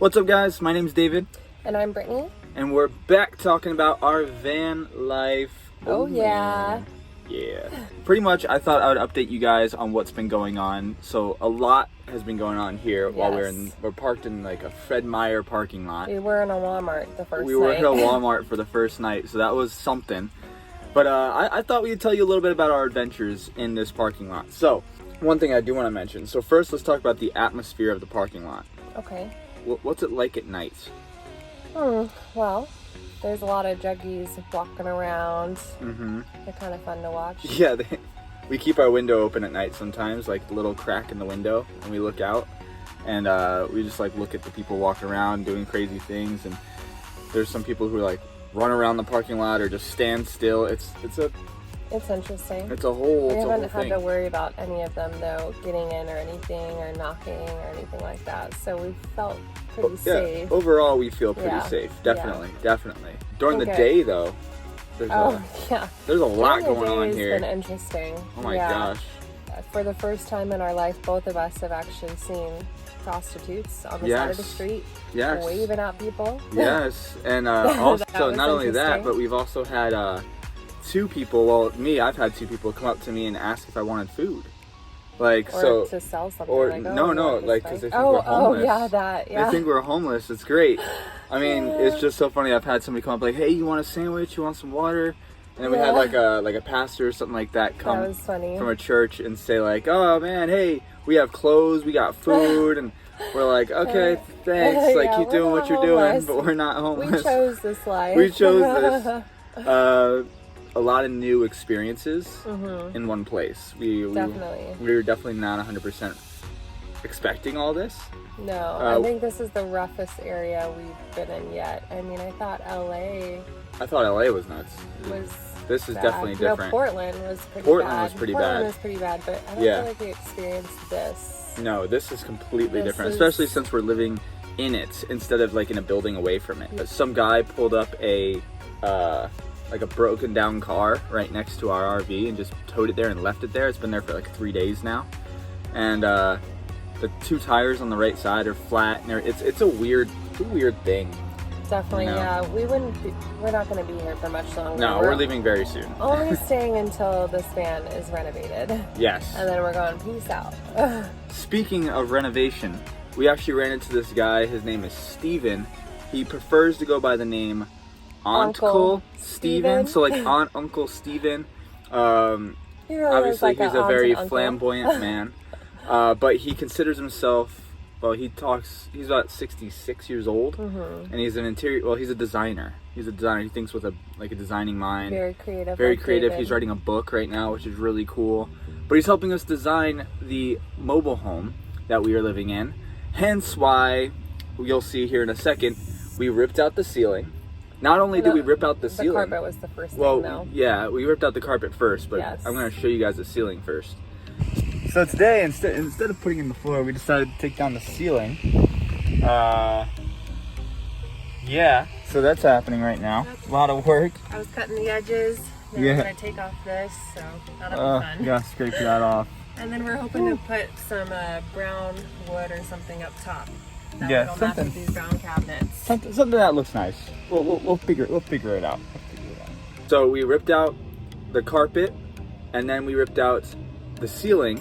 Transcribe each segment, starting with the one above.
What's up, guys? My name's David. And I'm Brittany. And we're back talking about our van life. Oh yeah. Man. Yeah. Pretty much, I thought I would update you guys on what's been going on. So a lot has been going on here while we're parked in like a Fred Meyer parking lot. We were in a Walmart the first night. We were in a Walmart for the first night, so that was something. But I thought we'd tell you a little bit about our adventures in this parking lot. So, one thing I do want to mention. So first, let's talk about the atmosphere of the parking lot. Okay. What's it like at night? Well, there's a lot of juggies walking around. Mm-hmm. They're kind of fun to watch. Yeah, we keep our window open at night sometimes, like the little crack in the window, and we look out, and we just like look at the people walking around doing crazy things. And there's some people who like run around the parking lot or just stand still. It's interesting. It's a whole We haven't thing. had to worry about any of them though getting in or anything or knocking or anything like that. So we felt pretty safe. Overall, we feel pretty safe. Definitely. During the day, though, there's a lot going on here. It's been interesting. Oh my gosh! For the first time in our life, both of us have actually seen prostitutes on the side of the street, waving at people. Yes, and also not only that, but we've also had two people. Well, I've had two people come up to me and ask if I wanted food. Like, or to sell something. Or like, like because they think we're homeless. They think we're homeless. It's great. I mean, it's just so funny. I've had somebody come up like, "Hey, you want a sandwich? You want some water?" And then we had like a pastor or something like that come from a church and say like, "Oh man, hey, we have clothes, we got food," and we're like, "Okay, thanks. Like, keep doing what you're doing, but we're not homeless. We chose this life. We chose this." A lot of new experiences in one place. We were definitely not 100% expecting all this. No, I think this is the roughest area we've been in yet. I mean, I thought LA was nuts. This is definitely different. No, Portland was pretty bad. Portland was pretty bad, but I don't feel like we experienced this. No, this is completely different, especially since we're living in it instead of like in a building away from it. But some guy pulled up a broken down car right next to our RV and just towed it there and left it there. It's been there for like 3 days now, and the two tires on the right side are flat, and it's a weird thing. Definitely, we're not going to be here for much longer. No, we're leaving very soon. Only staying until this van is renovated. Yes. And then we're going, peace out. Speaking of renovation, we actually ran into this guy. His name is Steven. He prefers to go by the name Uncle Steven. So like Aunt Uncle Steven. Obviously he's a very flamboyant man. But he considers himself, he's about 66 years old, and he's he's a designer. He's a designer. He thinks with a designing mind. Very creative. Very creative. He's writing a book right now, which is really cool. But he's helping us design the mobile home that we are living in. Hence why, you'll see here in a second, we ripped out the ceiling. Not only did we rip out the ceiling. The carpet was the first thing, though. Yeah, we ripped out the carpet first, but I'm going to show you guys the ceiling first. So today, instead of putting in the floor, we decided to take down the ceiling. So that's happening right now. A lot of work. I was cutting the edges. Now I'm going to take off this, so that'll be fun. You got to scrape that off. And then we're hoping to put some brown wood or something up top. Something. These brown cabinets. Something that looks nice. We'll figure it out. So we ripped out the carpet, and then we ripped out the ceiling.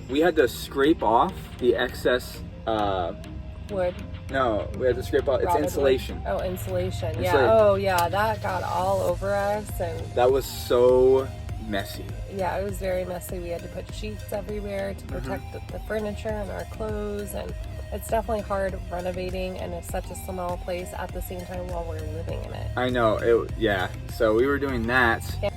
We had to scrape off the excess wood. No, we had to scrape off. It's insulation. Wood. Oh, insulation. Yeah. That got all over us, and that was so messy. Yeah, it was very messy. We had to put sheets everywhere to protect the furniture and our clothes, and it's definitely hard renovating and it's such a small place at the same time while we're living in it. I know, so we were doing that. Yeah.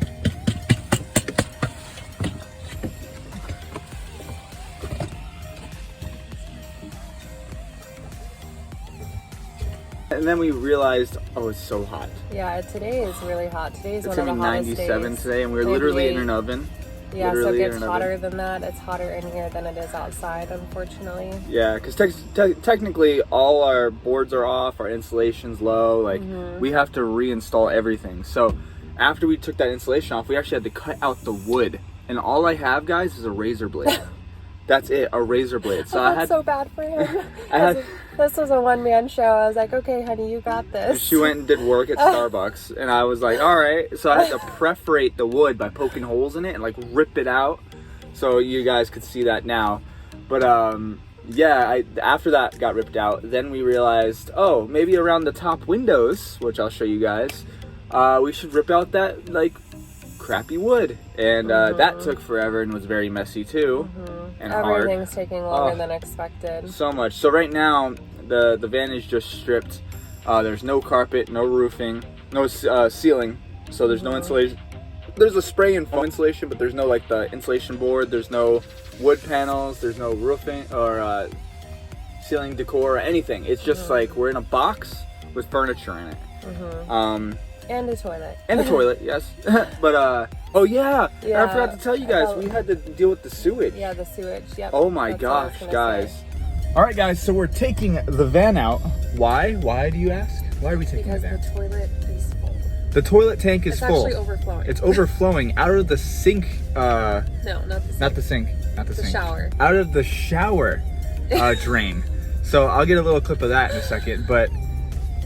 And then we realized, it's so hot. Yeah, today is really hot. Today's one of the hottest days. It's going to be 97 today, and we're literally in an oven. Yeah, so it gets hotter than that. It's hotter in here than it is outside, unfortunately. Yeah, because technically all our boards are off, our insulation's low. Like, we have to reinstall everything. So after we took that insulation off, we actually had to cut out the wood. And all I have, guys, is a razor blade. That's it, a razor blade. So I felt so bad for him. This was a one-man show. I was like, okay, honey, you got this. She went and did work at Starbucks, and I was like, all right. So I had to perforate the wood by poking holes in it and like rip it out, so you guys could see that now. But yeah, after that got ripped out, then we realized, oh, maybe around the top windows, which I'll show you guys, we should rip out that like crappy wood, and that took forever and was very messy too, and everything's hard. taking longer than expected. So much. So right now the van is just stripped. There's no carpet, no roofing, no ceiling, so there's no insulation. There's a spray and foam insulation, but there's no like the insulation board. There's no wood panels. There's no roofing or ceiling decor or anything. It's just like we're in a box with furniture in it. And a toilet. And a toilet, yes. But, oh yeah, I forgot to tell you guys, we had to deal with the sewage. Yeah, the sewage, yep. Oh my gosh, guys. All right, guys, so we're taking the van out. Why? Why do you ask? Why are we taking the van? Because the toilet is full. The toilet tank is full. It's actually overflowing. It's overflowing out of the sink. No, not the sink. Not the sink. Not the sink. Shower. Out of the shower drain. So I'll get a little clip of that in a second, but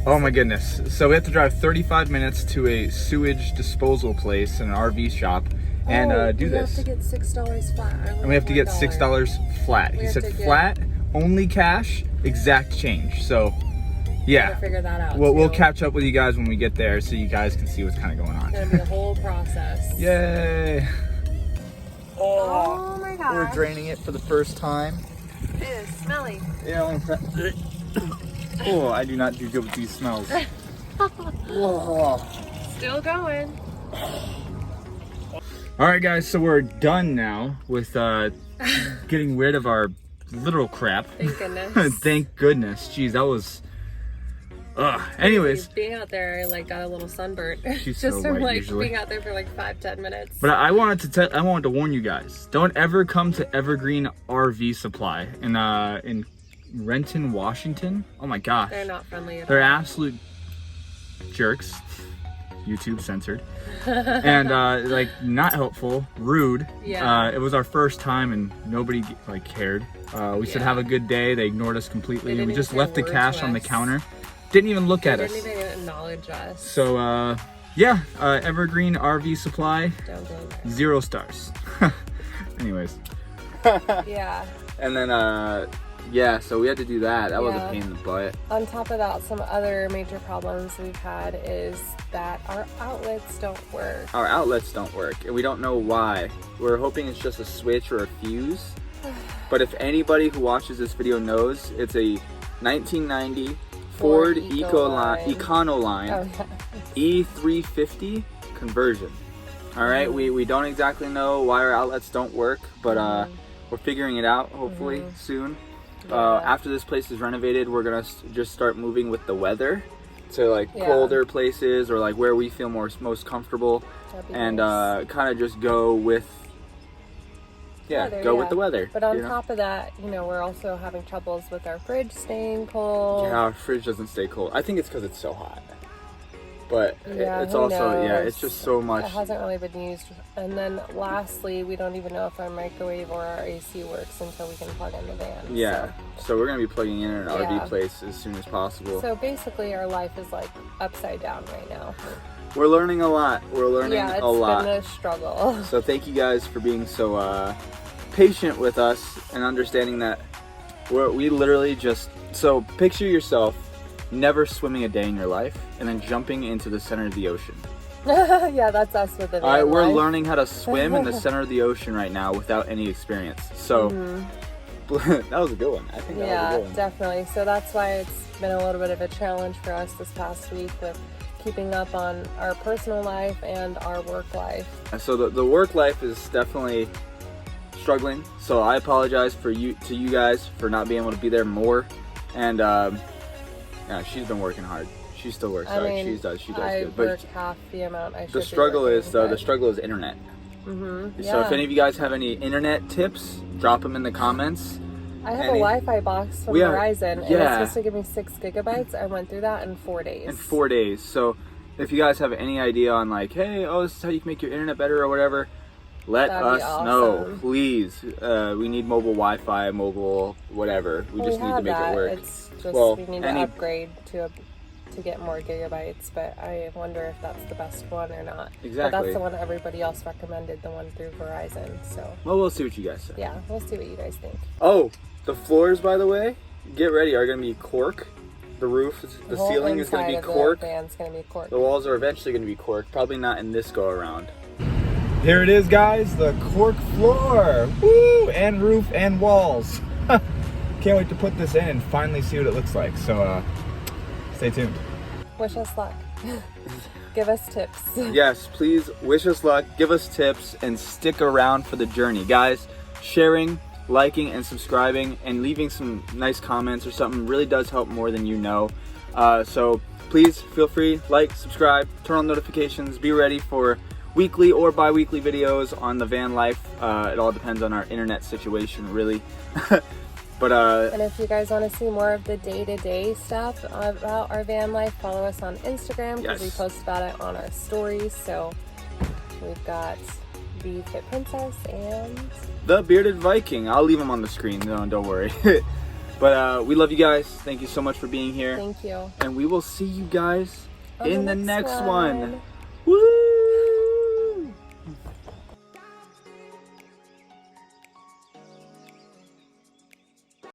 oh my goodness. So we have to drive 35 minutes to a sewage disposal place in an RV shop and do this. We have to get $6 flat. And we have to get $6 flat. He said flat, only cash, exact change. So yeah, gotta figure that out. We'll catch up with you guys when we get there so you guys can see what's kind of going on. It's gonna be a whole process. Yay. Oh my gosh. We're draining it for the first time. It is smelly. Yeah. Oh, I do not do good with these smells. Still going. All right, guys, so we're done now with getting rid of our literal crap. Thank goodness. Thank goodness. Jeez, that was... Anyways. Being out there, I like got a little sunburnt. She's just so from white like usually. being out there for like 5-10 minutes. But I wanted to warn you guys. Don't ever come to Evergreen RV Supply in Renton, Washington. Oh my gosh. They're not friendly at all. They're absolute jerks. YouTube censored. And like not helpful, rude. Yeah. It was our first time and nobody like cared. We said have a good day. They ignored us completely. We just left the cash on the counter. Didn't even look at us. Didn't even acknowledge us. So yeah, Evergreen RV Supply. Don't go there. 0 stars. Anyways. Yeah. And then yeah, so we had to do that. That was a pain in the butt. On top of that, some other major problems we've had is that our outlets don't work. Our outlets don't work, and we don't know why. We're hoping it's just a switch or a fuse. But if anybody who watches this video knows, it's a 1990 Ford Econoline E350 conversion. All right, we don't exactly know why our outlets don't work, but we're figuring it out hopefully soon. After this place is renovated, we're gonna just start moving with the weather to like colder places or like where we feel most comfortable, and kind of just go with with the weather. But on top of that, you know, we're also having troubles with our fridge staying cold. Yeah, our fridge doesn't stay cold. I think it's because it's so hot. But it's who also knows? it's just so much. It hasn't really been used. And then lastly, we don't even know if our microwave or our AC works until we can plug in the van. Yeah. So we're gonna be plugging in an RV place as soon as possible. So basically, our life is like upside down right now. We're learning a lot. We're learning a lot. Yeah, it's been a struggle. So thank you guys for being so patient with us and understanding that we literally just... So picture yourself never swimming a day in your life and then jumping into the center of the ocean. Yeah, that's us with the van life. We're learning how to swim in the center of the ocean right now without any experience. So that was a good one. I think that was a good one. Definitely. So that's why it's been a little bit of a challenge for us this past week with keeping up on our personal life and our work life. So the work life is definitely struggling. So I apologize to you guys for not being able to be there more. And yeah, she's been working hard. She still works hard. She does good. But half the amount I should. The struggle is internet. So if any of you guys have any internet tips, drop them in the comments. I have a Wi-Fi box from Verizon, and it's supposed to give me 6 gigabytes. I went through that in 4 days. In 4 days. So if you guys have any idea on like, hey, this is how you can make your internet better or whatever, let That'd be us know, awesome. please. We need mobile Wi-Fi, mobile whatever. We just need to make it work. It's just Well, we need to upgrade to get more gigabytes, but I wonder if that's the best one or not. Exactly. But that's the one everybody else recommended, the one through Verizon. So Well, we'll see what you guys say. yeah, we'll see what you guys think. Oh, the floors, by the way, get ready, are going to be cork. The roof, the whole ceiling is going to be inside of cork. The van's going to be cork. The walls are eventually going to be cork. Probably not in this go around. Here it is, guys, the cork floor. Woo! And roof and walls. Can't wait to put this in and finally see what it looks like. So stay tuned. Wish us luck. Give us tips. Yes, please wish us luck, give us tips, and stick around for the journey. Guys, sharing, liking, and subscribing, and leaving some nice comments or something really does help more than you know. So please feel free, like, subscribe, turn on notifications, be ready for weekly or bi-weekly videos on the van life. It all depends on our internet situation, really. But and if you guys want to see more of the day-to-day stuff about our van life, follow us on Instagram because we post about it on our stories. So we've got the Fit Princess and the Bearded Viking. I'll leave them on the screen, don't worry. But we love you guys. Thank you so much for being here. Thank you. And we will see you guys in the next one. one. Woo!